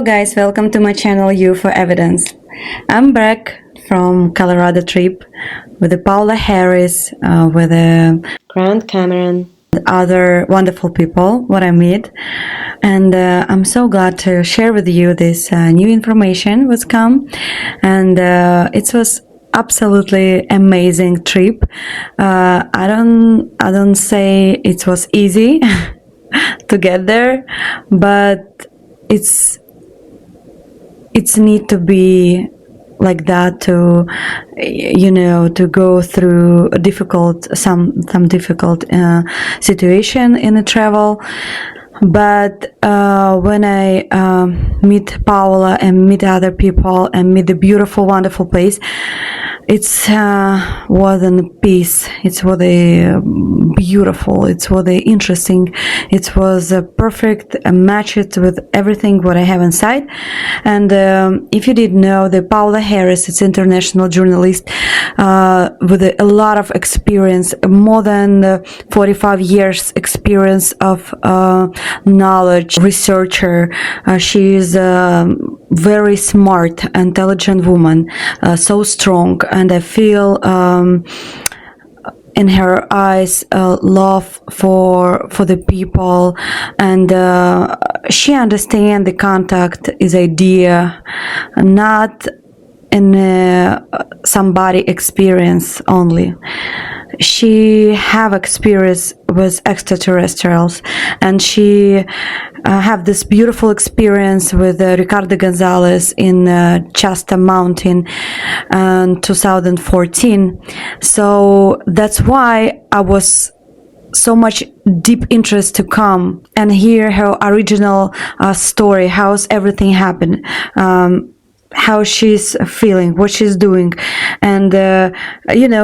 guys, welcome to my channel UFO Evidence. I'm back from Colorado trip with the Paola Harris, with the Grant Cameron, other wonderful people what I meet, and I'm so glad to share with you this new information was come, and it was absolutely amazing trip. I don't say it was easy to get there, but it's need to be like that to to go through a difficult some difficult situation in a travel. But when I meet Paola and meet other people and meet the beautiful, wonderful place, it's wasn't peace. It was beautiful. It was interesting. It was a perfect match it with everything what I have inside. And if you didn't know, the Paola Harris, it's international journalist with a lot of experience, more than 45 years experience of knowledge, researcher. She is a very smart, intelligent woman, so strong, and I feel in her eyes love for the people, and she understands the contact is idea, not in somebody experience only. She have experience with extraterrestrials, and she have this beautiful experience with Ricardo Gonzalez in Shasta Mountain in 2014. So that's why I was so much deep interest to come and hear her original story, how's everything happened, how she's feeling, what she's doing, and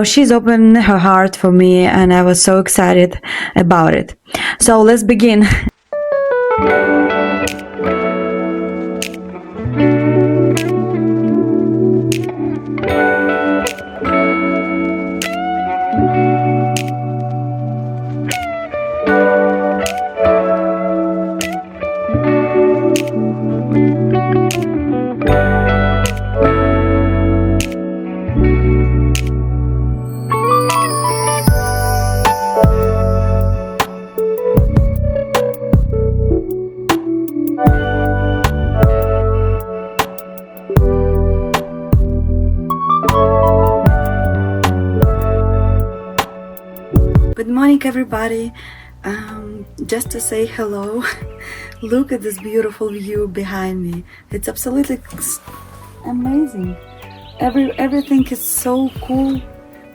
she's opened her heart for me, and I was so excited about it. So let's begin. Good morning, everybody. Just to say hello. Look at this beautiful view behind me. It's absolutely amazing. Everything is so cool,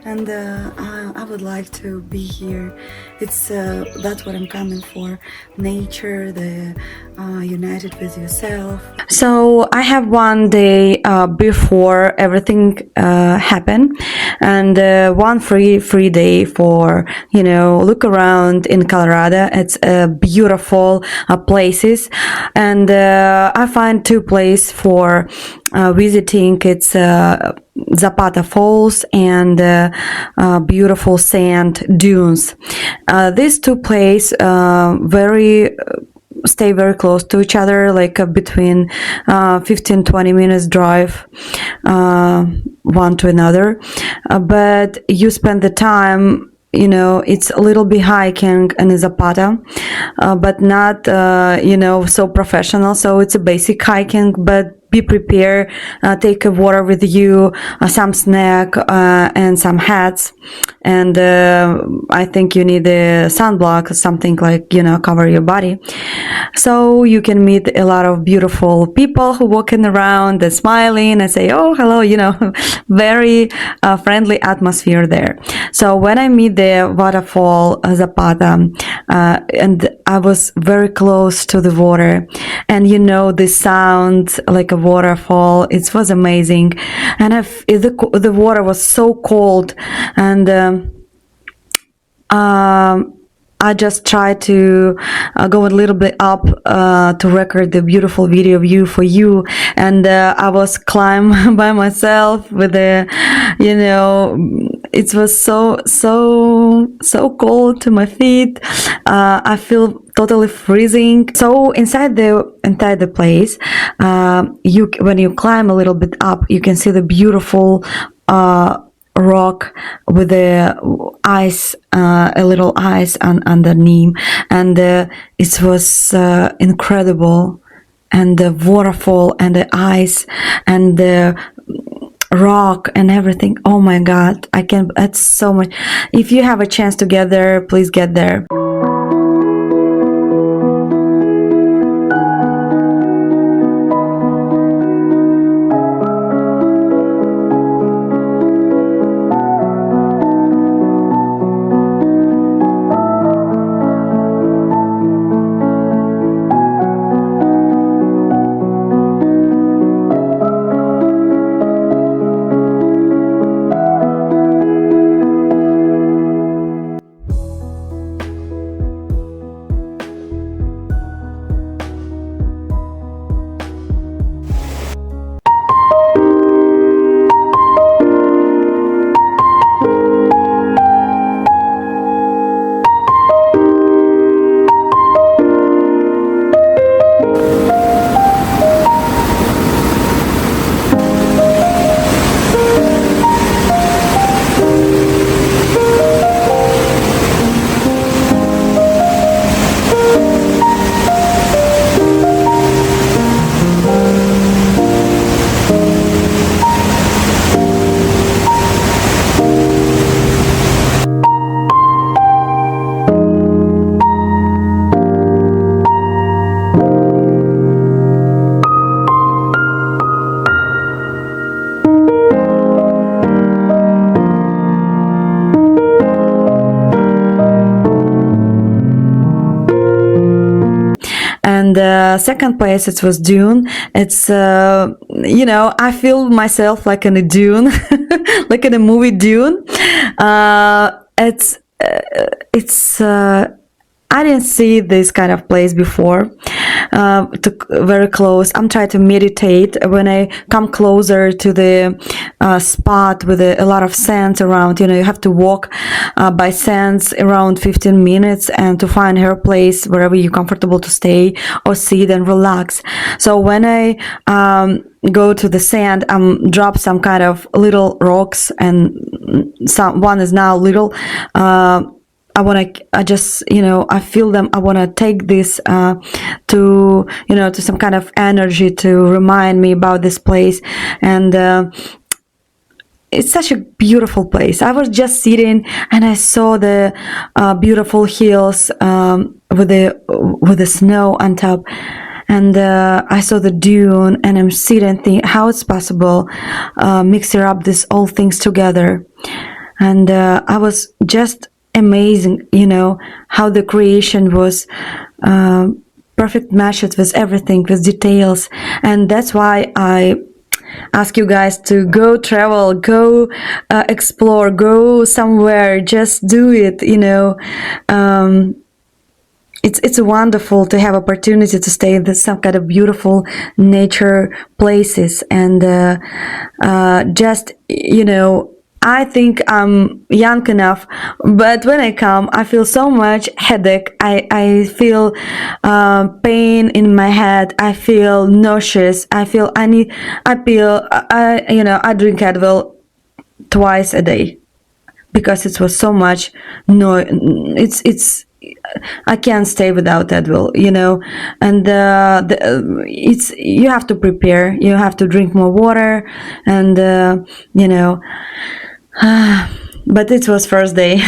and I would like to be here. It's that's what I'm coming for. Nature, the united with yourself. So I have one day before everything happened, and one free day for look around in Colorado. It's beautiful places, and I find two places for visiting. It's Zapata Falls and beautiful sand dunes. These two places stay very close to each other, like between 15-20 minutes drive one to another, but you spend the time, it's a little bit hiking in Zapata, but not so professional, so it's a basic hiking, but be prepared, take a water with you, some snack, and some hats, and I think you need a sunblock or something, like cover your body, so you can meet a lot of beautiful people who walking around and smiling and say, oh, hello, very friendly atmosphere there. So when I meet the waterfall Zapata, and I was very close to the water, and the sound like a waterfall, it was amazing, and the water was so cold, and I just tried to go a little bit up to record the beautiful video view for you, and I was climb by myself with the it was so cold to my feet. I feel totally freezing. So inside the place, when you climb a little bit up, you can see the beautiful rock with the ice, a little ice underneath, and it was incredible. And the waterfall and the ice and the rock and everything. Oh my God, that's so much. If you have a chance to get there, please get there. And the second place, it was Dune. It's I feel myself like in a Dune, like in a movie Dune. It's I didn't see this kind of place before. Very close. I'm trying to meditate. When I come closer to the spot with a lot of sands around, you have to walk by sands around 15 minutes and to find her place wherever you're comfortable to stay or sit and relax. So when I go to the sand, drop some kind of little rocks, and one is now little. I feel them. I want to take this to some kind of energy to remind me about this place. And it's such a beautiful place. I was just sitting and I saw the beautiful hills with the snow on top. And I saw the dune, and I'm sitting thinking how it's possible mixing up these all things together. And I was just amazing, how the creation was perfect matches with everything, with details. And that's why I ask you guys to go travel, go explore, go somewhere, just do it. It's wonderful to have opportunity to stay in some kind of beautiful nature places. And I think I'm young enough, but when I come, I feel so much headache. I feel pain in my head. I feel nauseous. I drink Advil twice a day because it was so much. No, I can't stay without Advil, and you have to prepare. You have to drink more water, and but it was first day.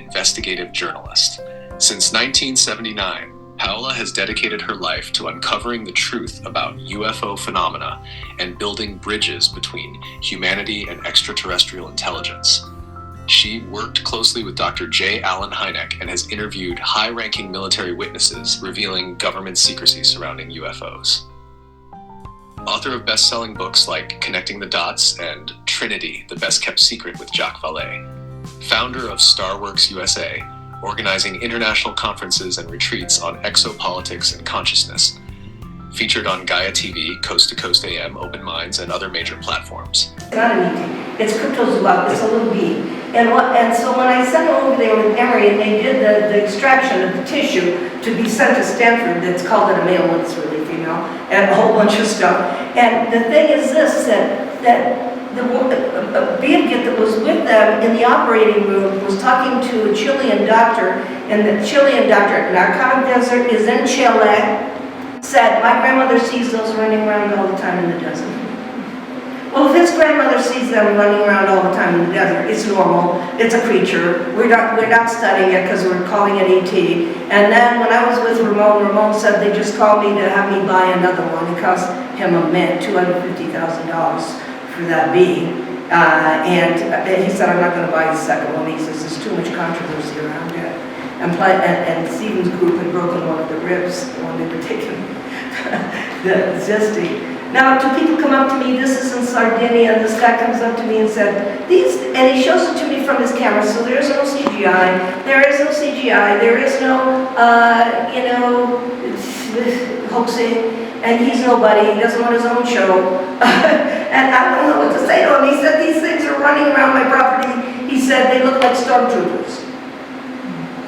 investigative journalist. Since 1979, Paola has dedicated her life to uncovering the truth about UFO phenomena and building bridges between humanity and extraterrestrial intelligence. She worked closely with Dr. J. Allen Hynek and has interviewed high-ranking military witnesses revealing government secrecy surrounding UFOs. Author of best-selling books like Connecting the Dots and Trinity, the Best-Kept Secret with Jacques Vallée. Founder of Starworks USA, organizing international conferences and retreats on exopolitics and consciousness. Featured on Gaia TV, Coast to Coast AM, Open Minds, and other major platforms. It's not an ET. It's cryptozoology. It's a little bee. And so when I sent them over there with Emory and they did the extraction of the tissue to be sent to Stanford, that's called it a male one, it's really female, and a whole bunch of stuff. And the thing is this, that the being that was with them in the operating room was talking to a Chilean doctor, and the Chilean doctor at Narcon Desert is in Chile, said, my grandmother sees those running around all the time in the desert. Well, if his grandmother sees them running around all the time in the desert, it's normal, it's a creature. We're not studying it because we're calling it ET. And then when I was with Ramon said they just called me to have me buy another one. It cost him a mint, $250,000 for that bee. And he said, I'm not going to buy the second one. He says, there's too much controversy around it. And Stephen's group had broken one of the ribs when they were taking the zesty. Now, two people come up to me, this is in Sardinia, and this guy comes up to me and said, and he shows it to me from his camera, so there is no CGI, there is no, hoaxing, and he's nobody, he doesn't want his own show. And I don't know what to say to him. He said, these things are running around my property. He said, they look like stormtroopers.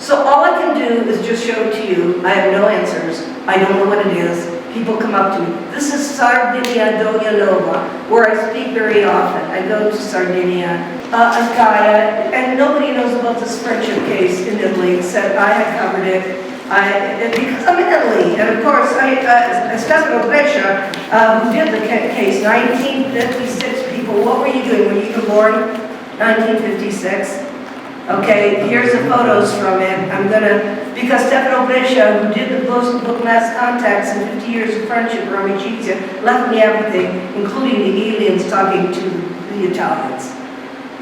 So all I can do is just show it to you. I have no answers. I don't know what it is. People come up to me. This is Sardinia Doña Nova, where I speak very often. I go to Sardinia, Gaia, and nobody knows about this friendship case in Italy, except I had covered it. Because I'm in Italy, and of course, Stefano Brescia, who did the case, 1956 people, what were you doing? Were you born 1956? Okay, here's the photos from it. Because Stefano Brescia, who did the book Mass Contacts and 50 Years of Friendship, Amicizia, left me everything, including the aliens talking to the Italians.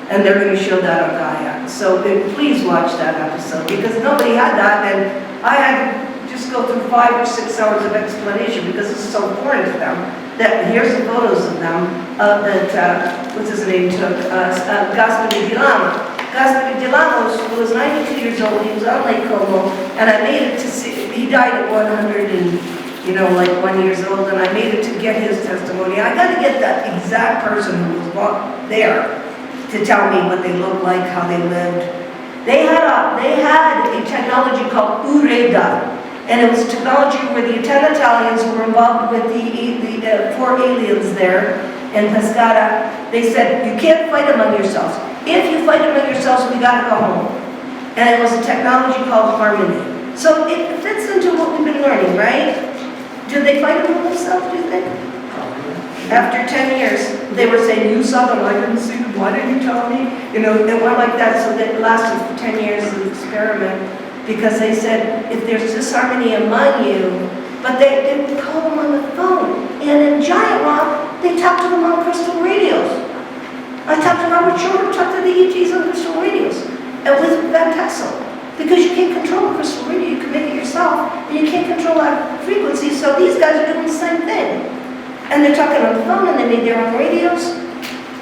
And they're going to show that on Gaia. So please watch that episode, because nobody had that, and I had to just go through 5 or 6 hours of explanation, because it's so foreign to them. That here's the photos of them, what's his name took, Gaspar di Lama. Gaspar di Lama was 92 years old, he was on Lake Como, and I made it to see, he died at 100 and, like 1 years old, and I made it to get his testimony. I got to get that exact person who was there to tell me what they looked like, how they lived. They had a technology called UREDA, and it was technology where the 10 Italians who were involved with the 4 aliens there in Pescara. They said, you can't fight among yourselves. If you fight among yourselves, we got to go home. And it was a technology called harmony. So it fits into what we've been learning, right? Did they fight among themselves, do you think? After 10 years, they were saying, you saw them, I didn't see them, why didn't you tell me? It went like that, so that lasted for 10 years of the experiment, because they said, if there's disharmony among you, but they didn't call them on the phone. And in Giant Rock, they talked to them on crystal radios. I talked to Robert Short, talked to the ETs on crystal radios, and with Van Tassel. Because you can't control a crystal radio, you can make it yourself, and you can't control that frequency, so these guys are doing the same thing. And they're talking on the phone, and they made their own radios.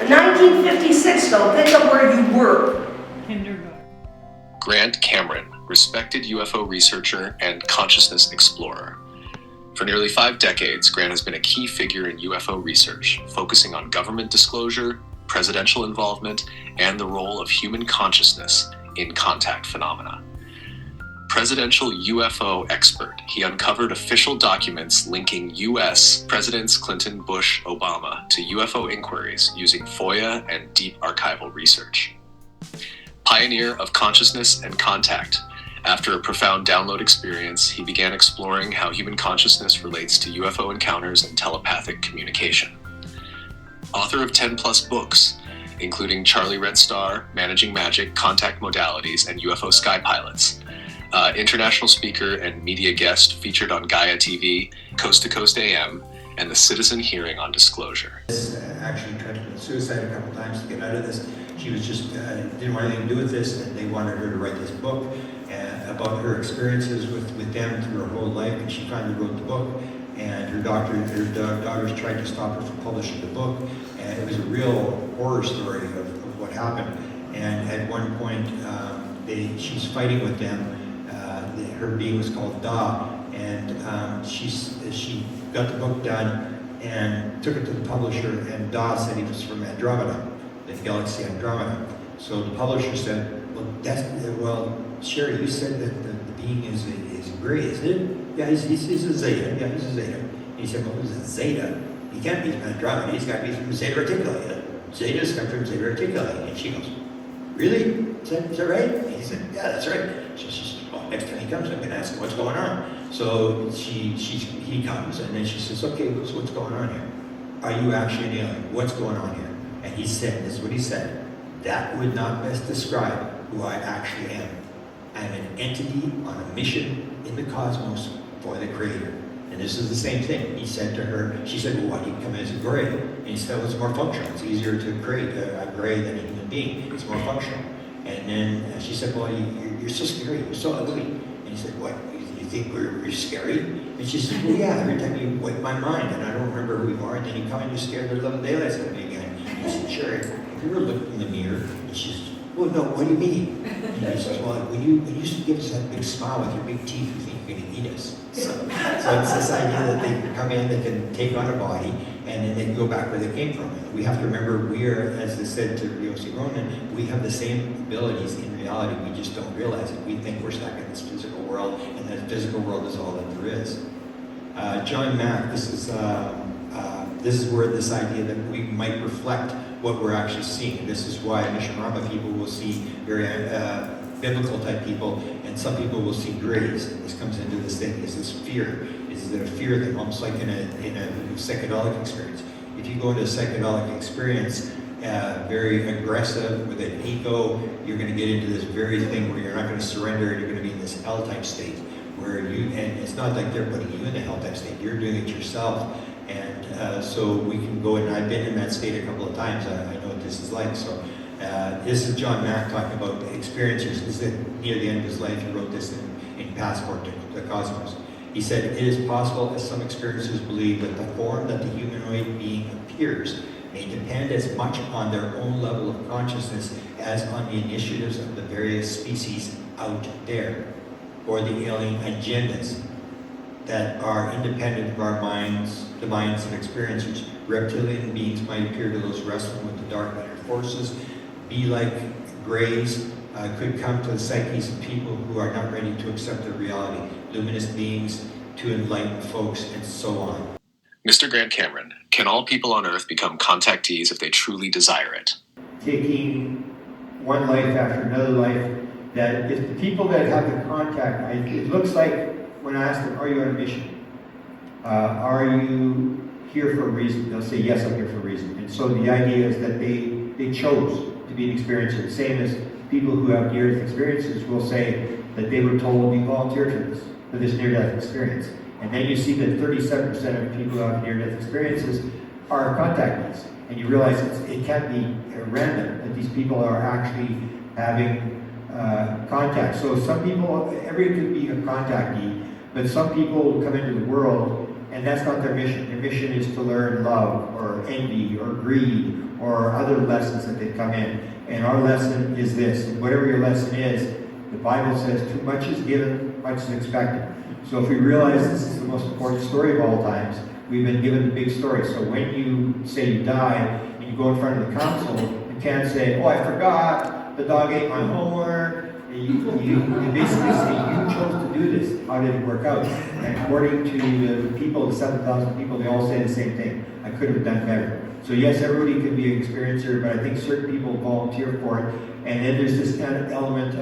1956, though, think of where you were. Grant Cameron, respected UFO researcher and consciousness explorer. For nearly 5 decades, Grant has been a key figure in UFO research, focusing on government disclosure, presidential involvement, and the role of human consciousness in contact phenomena. Presidential UFO expert, he uncovered official documents linking U.S. Presidents Clinton, Bush, Obama to UFO inquiries using FOIA and deep archival research. Pioneer of consciousness and contact, after a profound download experience, he began exploring how human consciousness relates to UFO encounters and telepathic communication. Author of 10+ books, including Charlie Red Star, Managing Magic, Contact Modalities, and UFO Sky Pilots. International speaker and media guest featured on Gaia TV, Coast to Coast AM, and the Citizen Hearing on Disclosure. Actually tried to commit suicide a couple times to get out of this. She was just didn't want anything to do with this, and they wanted her to write this book about her experiences with them through her whole life, and she finally wrote the book. And her daughters tried to stop her from publishing the book, and it was a real horror story of what happened. And at one point, she's fighting with them. Her being was called Da, and she got the book done and took it to the publisher, and Da said he was from Andromeda, the galaxy Andromeda. So the publisher said, well, Sherry, you said that the being is gray, isn't it? Yeah, he's a Zeta. Yeah, he's a Zeta. And he said, well, who's a Zeta? He can't be from Andromeda. He's got to be from Zeta Reticuli. Zetas come from Zeta Reticuli. And she goes, really? Is that right? And he said, yeah, that's right. She says, well, next time he comes, I'm going to ask him what's going on. So he comes, and then she says, okay, so what's going on here? Are you actually an alien? What's going on here? And he said, this is what he said, that would not best describe who I actually am. I'm an entity on a mission in the cosmos for the Creator. And this is the same thing. He said to her, she said, well, why do you come as a gray? And he said, well, it's more functional. It's easier to create a gray than a human being. It's more functional. And then she said, well, you're so scary, you're so ugly. And he said, what, you think we're scary? And she said, well, yeah, every time you wipe my mind and I don't remember who you are, and then you come and you're scared the living daylights out of me again. And he said, Sherry, have you ever looked in the mirror? And she says, well, no, what do you mean? And he says, well, when you give us that big smile with your big teeth, we think you're going to eat us. So it's this idea that they can come in, they can take on a body, and then they can go back where they came from. And we have to remember, we are, as I said to Yossi Ronan, we have the same abilities in reality, we just don't realize it. We think we're stuck in this physical world, and that physical world is all that there is. John Mack, this is where this idea that we might reflect what we're actually seeing. This is why Mishamrama people will see very biblical type people, and some people will see grays. And this comes into this thing, is this fear. Is it a fear that almost like in a psychedelic experience? If you go into a psychedelic experience, very aggressive with an ego, you're going to get into this very thing where you're not going to surrender, and you're going to be in this hell-type state where and it's not like they're putting you in the hell-type state, you're doing it yourself. And so we can go, and I've been in that state a couple of times, I know what this is like. So this is John Mack talking about the experiencers. This is near the end of his life, he wrote this in Passport to the Cosmos. He said, it is possible, as some experiencers believe, that the form that the humanoid being appears may depend as much on their own level of consciousness as on the initiatives of the various species out there, or the alien agendas that are independent of our minds, the minds of experiencers. Reptilian beings might appear to those wrestling with the dark matter forces, be like grays, could come to the psyches of people who are not ready to accept their reality, luminous beings to enlighten folks, and so on. Mr. Grant Cameron, can all people on Earth become contactees if they truly desire it? Taking one life after another life, that if the people that have the contact, it looks like when I ask them, are you on a mission? Are you here for a reason? They'll say, yes, I'm here for a reason. And so the idea is that they chose to be an experiencer. The same as people who have near-death experiences will say that they were told we volunteer for this near-death experience. And then you see that 37% of people who have near-death experiences are contactees. And you realize it can't be random, that these people are actually having contact. So some people, everyone could be a contactee, but some people come into the world and that's not their mission. Their mission is to learn love or envy or greed or other lessons that they come in. And our lesson is this. And whatever your lesson is, the Bible says too much is given, much is expected. So if we realize this is the most important story of all times, we've been given the big story. So when you say you die and you go in front of the council, you can't say, oh, I forgot, the dog ate my homework. You basically say, you chose to do this. How did it work out? And according to the people, the 7,000 people, they all say the same thing. I could have done better. So yes, everybody can be an experiencer, but I think certain people volunteer for it. And then there's this kind of element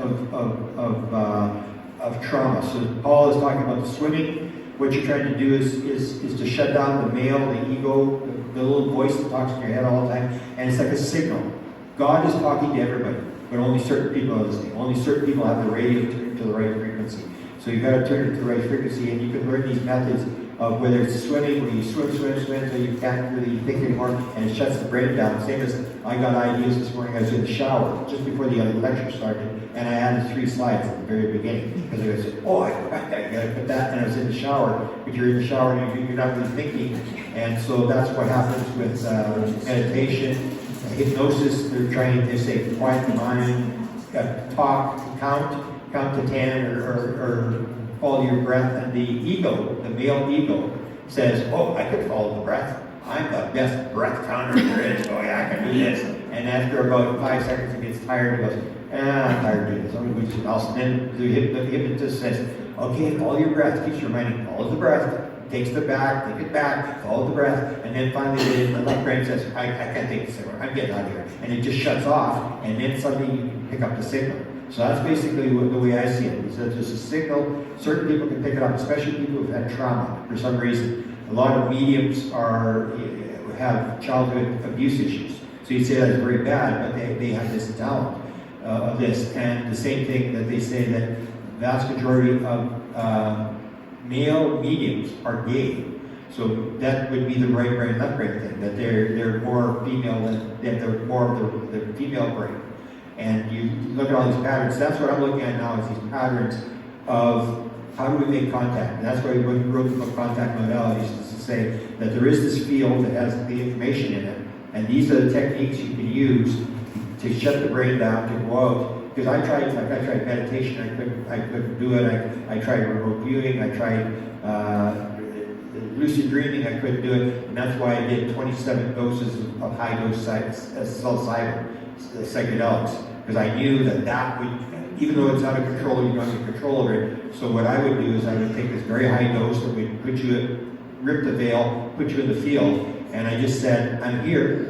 of trauma. So Paul is talking about the swimming. What you're trying to do is to shut down the male, the ego, the little voice that talks in your head all the time. And it's like a signal. God is talking to everybody, but only certain people are listening. Only certain people have the radio tuned to the right frequency. So you've got to turn it to the right frequency, and you can learn these methods of whether it's swimming, where you swim until you can't really think anymore, and it shuts the brain down. Same as I got ideas this morning. I was in the shower just before the other lecture started, and I added 3 slides at the very beginning because I said, "Oh, I forgot that. You got to put that." And I was in the shower, but you're in the shower and you're not really thinking, and so that's what happens with meditation, hypnosis. They say quiet the mind, talk, count to 10, or follow your breath, and the ego, the male ego, says, "Oh, I could follow the breath. I'm the best breath counter there is. Oh yeah, I can do this." And after about 5 seconds, it gets tired. He goes, "I'm tired of doing this. I'm going to do something else." And then the hypnotist says, "Okay, follow your breath." Keeps reminding, follow the breath. Takes it back, take it back, follow the breath, and then finally the left brain says, I can't take this anymore. I'm getting out of here. And it just shuts off, and then suddenly you can pick up the signal. So that's basically the way I see it, is that there's a signal. Certain people can pick it up, especially people who've had trauma for some reason. A lot of mediums have childhood abuse issues. So you say that is very bad, but they have this talent of this. And the same thing that they say that the vast majority of male mediums are gay. So that would be the right brain, left brain thing, that they're more female they're more of the female brain. And you look at all these patterns. That's what I'm looking at now, is these patterns of how do we make contact. And that's why we wrote the book Contact Modalities, is to say that there is this field that has the information in it, and these are the techniques you can use to shut the brain down, to go out. Because I tried meditation, I couldn't do it. I tried remote viewing, I tried lucid dreaming, I couldn't do it. And that's why I did 27 doses of high dose psilocybin psychedelics. Because I knew that would, even though it's out of control, you don't have control over it. So what I would do is I would take this very high dose that would rip the veil, put you in the field. And I just said, I'm here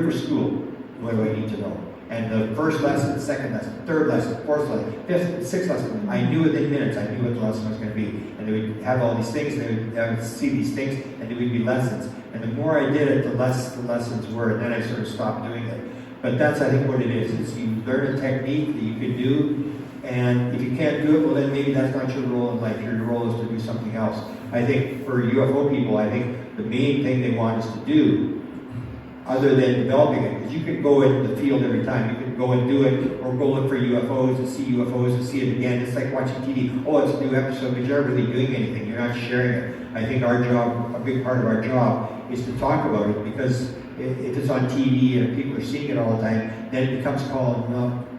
for school. What do I need to know? And the first lesson, second lesson, third lesson, fourth lesson, fifth, sixth lesson, I knew within minutes, I knew what the lesson was going to be. And they would have all these things, and I would see these things, and there would be lessons. And the more I did it, the less the lessons were, and then I sort of stopped doing it. But that's, I think, what it is you learn a technique that you can do, and if you can't do it, well, then maybe that's not your role in life. Your role is to do something else. I think for UFO people, I think the main thing they want us to do, other than developing it, because you can go into the field every time. You can go and do it, or go look for UFOs and see it again. It's like watching TV. Oh, it's a new episode, but you're not really doing anything. You're not sharing it. I think our job, a big part of our job, is to talk about it, because if it's on TV and people are seeing it all the time, then it becomes common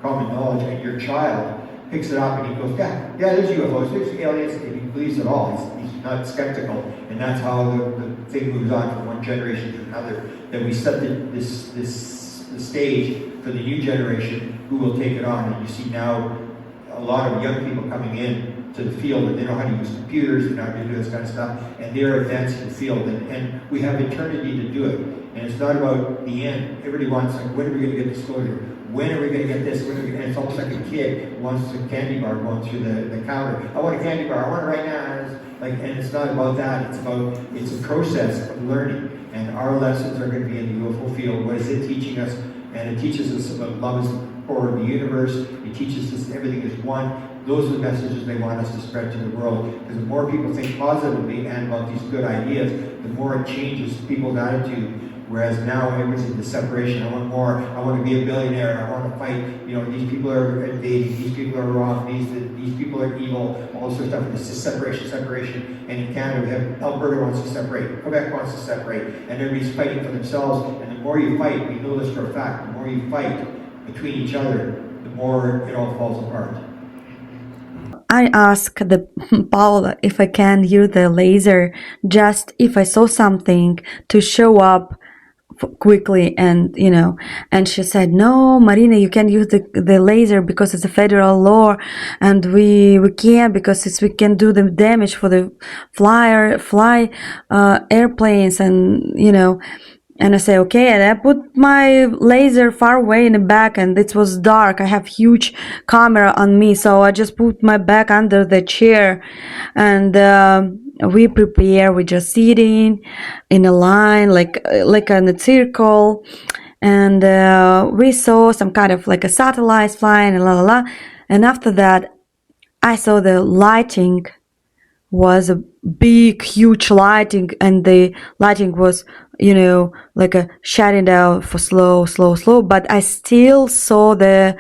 knowledge, and your child picks it up and he goes, yeah, there's UFOs, there's aliens, and he believes it all. He's not skeptical, and that's how the thing moves on from one generation to another. That we set the stage for the new generation who will take it on. And you see now a lot of young people coming in to the field, and they know how to use computers, they know how to do this kind of stuff, and they're advancing the field, and we have eternity to do it. And it's not about the end. Everybody wants, like, when are we going to get disclosure? When are we going to get this? And it's almost like a kid who wants a candy bar going through the counter. I want a candy bar. I want it right now. And it's not about that. It's a process of learning. And our lessons are going to be in the UFO field. What is it teaching us? And it teaches us about love is the core of the universe. It teaches us everything is one. Those are the messages they want us to spread to the world. Because the more people think positively and about these good ideas, the more it changes people's attitude. Whereas now everyone's in the separation. I want more. I want to be a billionaire. I want to fight. These people are invading. These people are wrong. These people are evil. All sorts of stuff. It's just separation. And in Canada, we have Alberta wants to separate. Quebec wants to separate. And everybody's fighting for themselves. And the more you fight, we know this for a fact, the more you fight between each other, the more it all falls apart. I asked Paola if I can use the laser just if I saw something to show up quickly, and she said, no, Marina, you can't use the laser because it's a federal law, and we can't, because we can do the damage for the fly airplanes, and I say, okay, and I put my laser far away in the back, and it was dark. I have huge camera on me, so I just put my back under the chair, and we prepare. We just sitting in a line, like in a circle, and we saw some kind of like a satellite flying and la la la. And after that, I saw the lighting was a big, huge lighting, and the lighting was, like a shutting down for slow, slow, slow. But I still saw the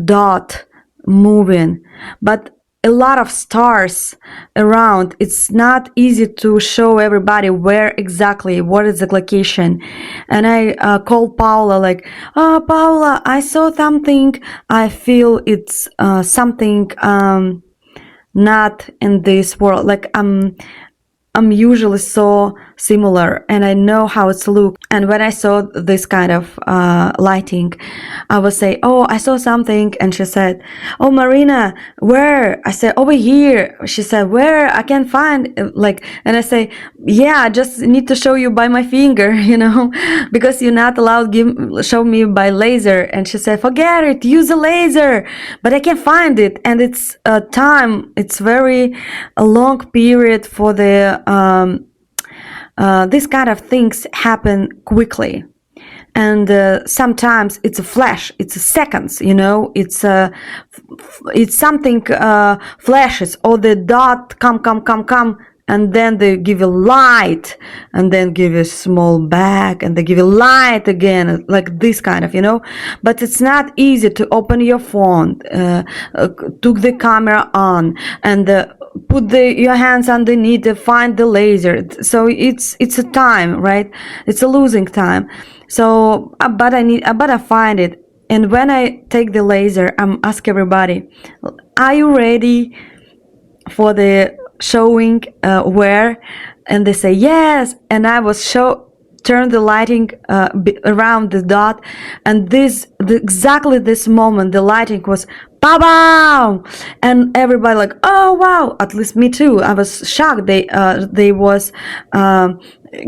dot moving. But a lot of stars around. It's not easy to show everybody where exactly, what is the location. And I called Paola like, oh, Paola, I saw something. I feel it's something not in this world. Like I'm usually so similar, and I know how it's looked. And when I saw this kind of lighting, I would say, oh, I saw something. And she said, oh, Marina, where? I said, over here. She said, where? I can't find like. And I say, yeah, I just need to show you by my finger, because you're not allowed show me by laser. And she said, forget it, use a laser. But I can't find it, and it's time. It's very a long period for the this kind of things happen quickly, and sometimes it's a flash, it's a seconds, it's something flashes, or the dot come, and then they give you light, and then give you small back, and they give you light again, like this kind of, but it's not easy to open your phone, took the camera on, and put your hands underneath to find the laser. So it's a time, right? It's a losing time. So but I find it. And when I take the laser, I'm ask everybody, are you ready for the showing where? And they say yes. And I was turn the lighting around the dot, and exactly this moment the lighting was ba-bam, and everybody like, oh wow, at least me too. I was shocked. They was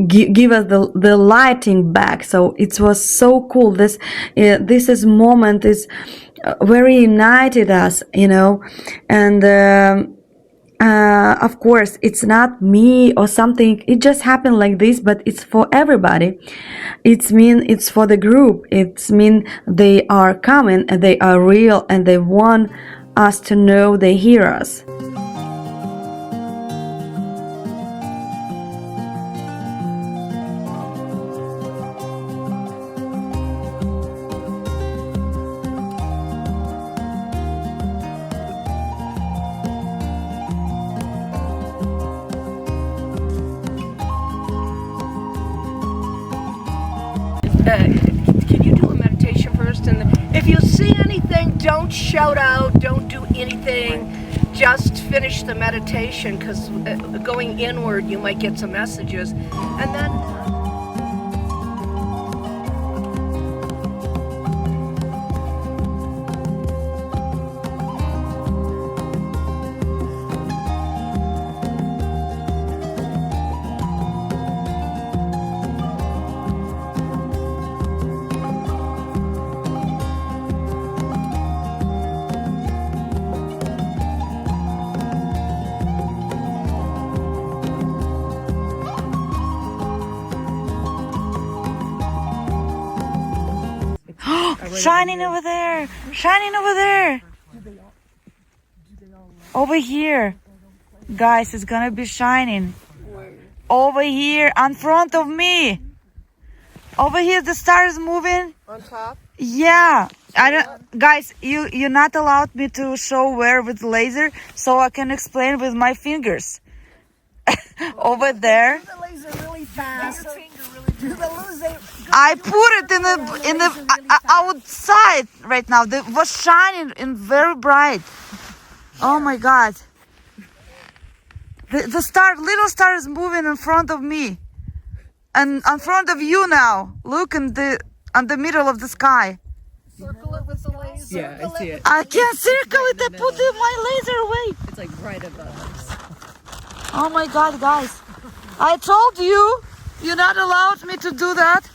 give us the lighting back. So it was so cool. This is moment is very united us, and of course, it's not me or something. It just happened like this, but it's for everybody. It's for the group. They are coming, and they are real, and they want us to know they hear us. Can you do a meditation first? And if you see anything, don't shout out, don't do anything. Just finish the meditation, because going inward, you might get some messages. And then... Shining over there, over here, guys. It's gonna be shining over here in front of me. Over here the star is moving On top? Yeah, I don't, guys, you're not allowed me to show where with laser, so I can explain with my fingers. Over there. Do the laser really fast. Do the laser. I put it in the outside right now. It was shining and very bright. Oh my God! The little star is moving in front of me, and in front of you now. Look in the middle of the sky. Circle it with the laser. Yeah, I see it. I can't circle it. I put my laser away. It's like right above us. Oh my God, guys! I told you, you're not allowed me to do that.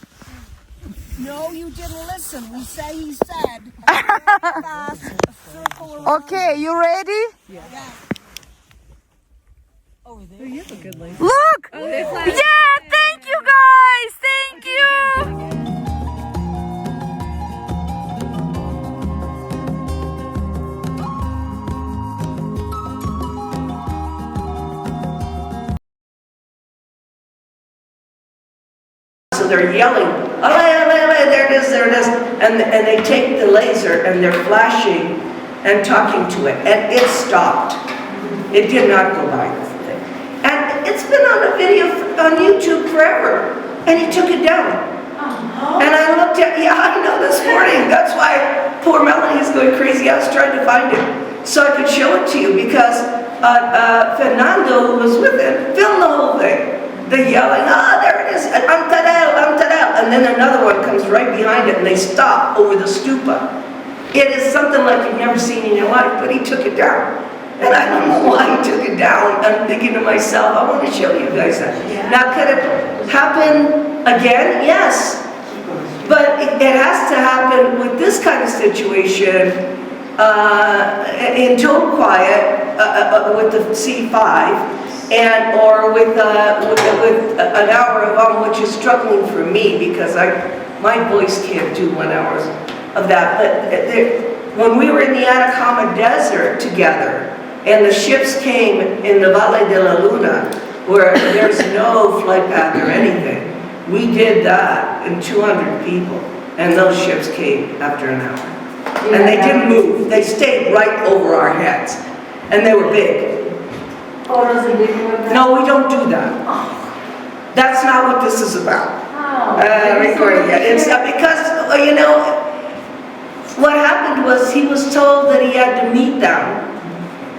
No, you didn't listen. We say he said. Fast, circle around. Okay, you ready? Yeah. Oh, you have a good laser. Look! Oh, they fly. Yeah, thank you guys! Thank you! so they're yelling, "Ale, ale, ale, there it is, there it is." And they take the laser and they're flashing and talking to it, and it stopped. It did not go by the thing. And it's been on a video on YouTube forever, and he took it down. And I looked at, yeah, I know, this morning. That's why poor Melanie is going crazy. I was trying to find it so I could show it to you, because Fernando, who was with him, filmed the whole thing. They're yelling, "Ah, there it is, Antadel, Antadel." And then another one comes right behind it, and they stop over the stupa. It is something like you've never seen in your life, but he took it down. And I don't know why he took it down. I'm thinking to myself, I want to show you guys that. Now, could it happen again? Yes. But it has to happen with this kind of situation in total quiet with the CE5, and or with an hour of which is struggling for me, because my voice can't do 1 hour of that. But when we were in the Atacama Desert together, and the ships came in the Valle de la Luna, where there's no flight path or anything, we did that in 200 people, and those ships came after an hour. And they didn't move. They stayed right over our heads, and they were big. No, we don't do that. That's not what this is about. Recording it. It's because, you know, what happened was he was told that he had to meet them,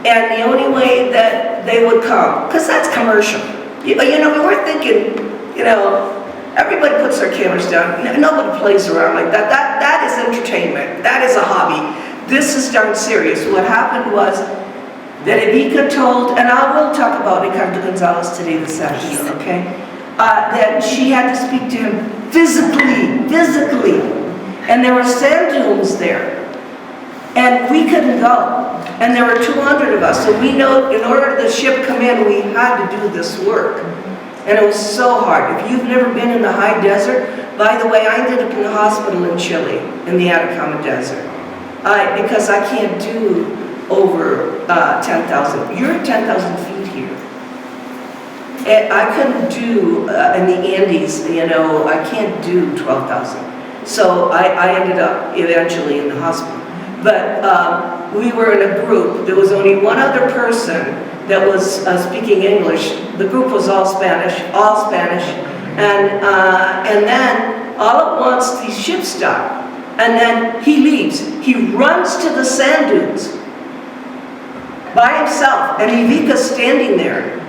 and the only way that they would come, because that's commercial. You know, we were thinking, you know, everybody puts their cameras down. Nobody plays around like that. That is entertainment. That is a hobby. This is darn serious. What happened was that Evika told, and I will talk about Ricardo Gonzalez today this afternoon, okay? That she had to speak to him physically. And there were sand dunes there. And we couldn't go. And there were 200 of us. So we know in order for the ship come in, we had to do this work. And it was so hard. If you've never been in the high desert, by the way, I ended up in the hospital in Chile, in the Atacama Desert. Because I can't do over 10,000. You're at 10,000 feet here. And I couldn't do, in the Andes, you know, I can't do 12,000. So I ended up eventually in the hospital. But we were in a group. There was only one other person that was speaking English. The group was all Spanish. And then all at once these ships stop. And then he leaves. He runs to the sand dunes by himself. And Evika's standing there.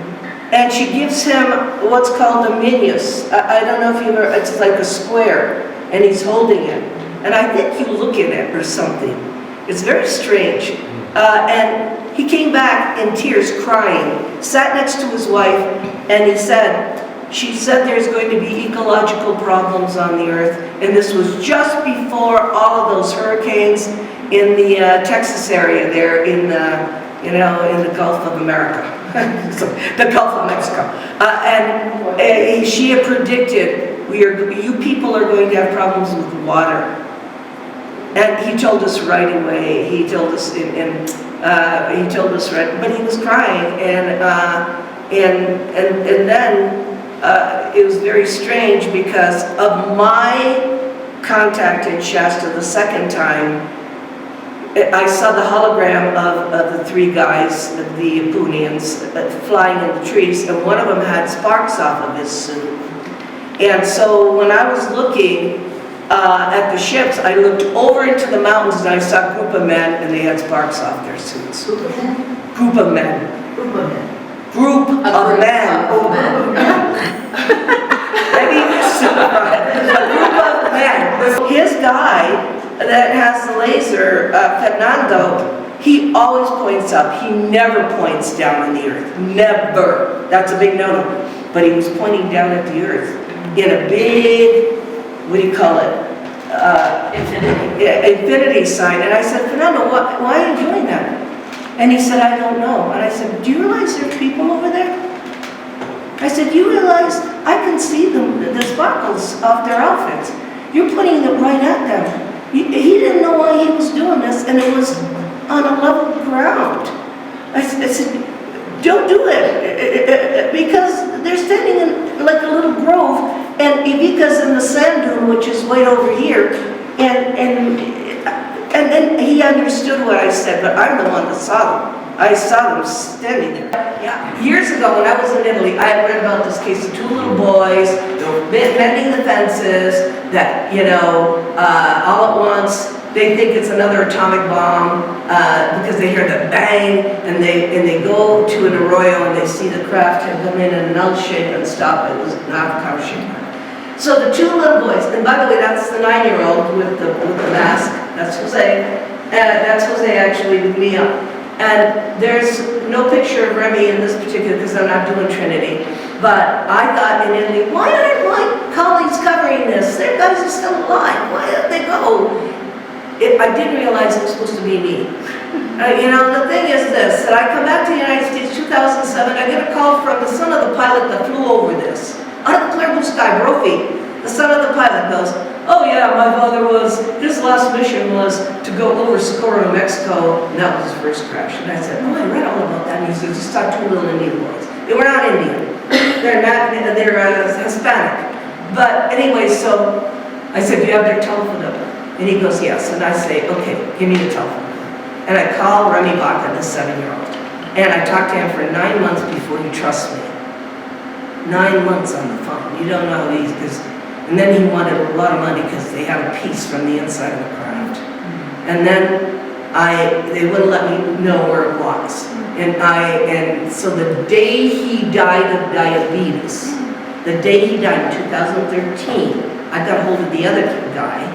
And she gives him what's called a minus. I don't know if you've ever, it's like a square. And he's holding it. And I think you look at it or something. It's very strange. And he came back in tears, crying, sat next to his wife, and she said there's going to be ecological problems on the earth. And this was just before all of those hurricanes in the Texas area there in the, you know, in the Gulf of America, the Gulf of Mexico. And she had predicted, you people are going to have problems with water. And he told us right away. He told us but he was crying, and then it was very strange because of my contact in Shasta the second time. I saw the hologram of the three guys, the Punians, flying in the trees, and one of them had sparks off of his suit. And so when I was looking at the ships, I looked over into the mountains and I saw a group of men, and they had sparks off their suits. Group of men? Group of men. Group of men. Group of men. Maybe a group of men. His guy that has the laser, Fernando, he always points up. He never points down on the earth. Never. That's a big no-no. But he was pointing down at the earth in a big, what do you call it? Infinity. Yeah, infinity sign. And I said, Fernando, why are you doing that? And he said, I don't know. And I said, do you realize there's people over there? I said, you realize I can see the sparkles off their outfits. You're putting it right at them. He didn't know why he was doing this, and it was on a level ground. I said, don't do it, because they're standing in like a little grove, And Ivica's in the sand dune, which is way over here, and then he understood what I said, but I'm the one that saw them. I saw them standing there. Yeah. Years ago, when I was in Italy, I had read about this case of two little boys, they were mending the fences, that, you know, all at once, they think it's another atomic bomb, because they hear the bang, and they go to an arroyo, and they see the craft had come in an L shape and stop. It was an avocado shape. So the two little boys, and by the way, that's the 9-year-old with the mask. That's Jose. That's Jose actually with me up. And there's no picture of Remy in this particular, because I'm not doing Trinity. But I thought in Italy, why aren't my colleagues covering this? Their guys are still alive. Why don't they go? I didn't realize it was supposed to be me. You know, the thing is this, that I come back to the United States 2007, I get a call from the son of the pilot that flew over this. Out of the clear blue sky, Brophy, the son of the pilot goes, oh yeah, my father his last mission was to go over Socorro, New Mexico, and that was his first crash. And I said, oh, I read all about that. And he said, just talk to two little Indian boys. They were not Indian. They're Hispanic. But anyway, so I said, do you have their telephone number? And he goes, yes. And I say, okay, give me the telephone number. And I call Remy Baca, the 7-year-old. And I talked to him for 9 months before he trusts me. 9 months on the phone. You don't know these, and then he wanted a lot of money because they had a piece from the inside of the craft. And then they wouldn't let me know where it was. And so the day he died of diabetes, the day he died in 2013, I got hold of the other guy,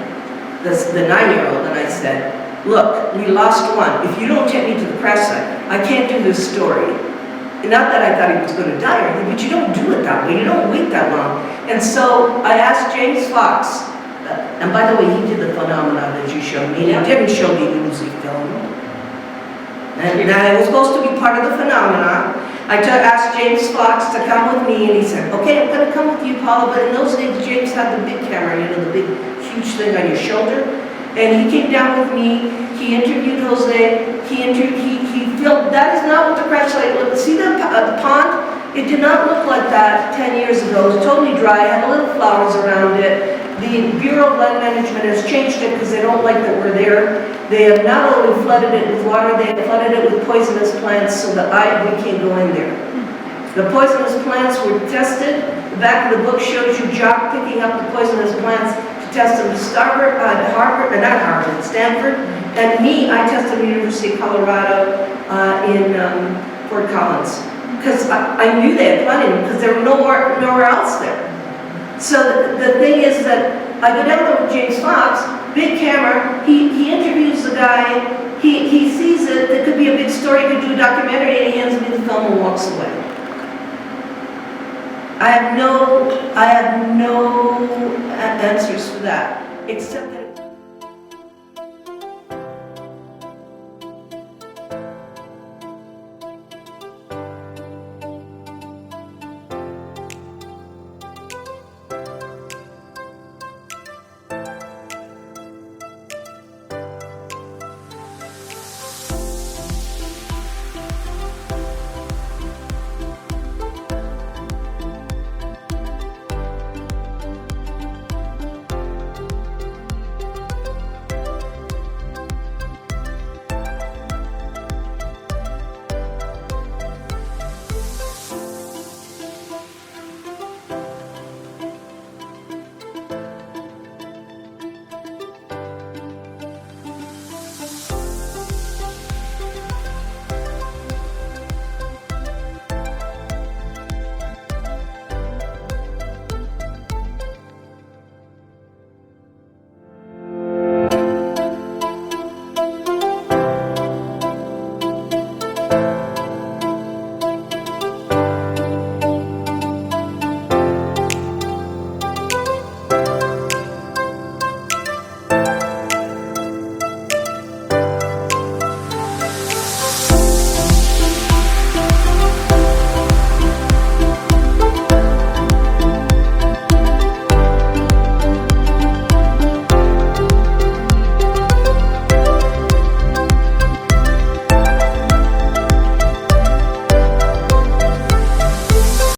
the 9-year-old, and I said, look, we lost one. If you don't take me to the crash site, I can't do this story. Not that I thought he was going to die or anything, but you don't do it that way. You don't wait that long. And so I asked James Fox, and by the way, he did the phenomenon that you showed me. He didn't show me the Uzi film. And it was supposed to be part of the phenomenon. I asked James Fox to come with me, and he said, okay, I'm going to come with you, Paula. But in those days, James had the big camera, you know, the big, huge thing on your shoulder. And he came down with me, he interviewed Jose, he filmed. That is not what the crash site looked. See the pond? It did not look like that 10 years ago. It was totally dry, had little flowers around it. The Bureau of Land Management has changed it because they don't like that we're there. They have not only flooded it with water, they have flooded it with poisonous plants so that we can't go in there. The poisonous plants were tested. The back of the book shows you Jock picking up the poisonous plants to test them at Stanford. And me, I tested at the University of Colorado in Fort Collins. Because I knew they had plenty of them because there were nowhere else there. So the thing is that I go down there with James Fox, big camera, he interviews the guy, he sees it, it could be a big story, he could do a documentary, and he hands me the film and walks away. I have no answers for that, except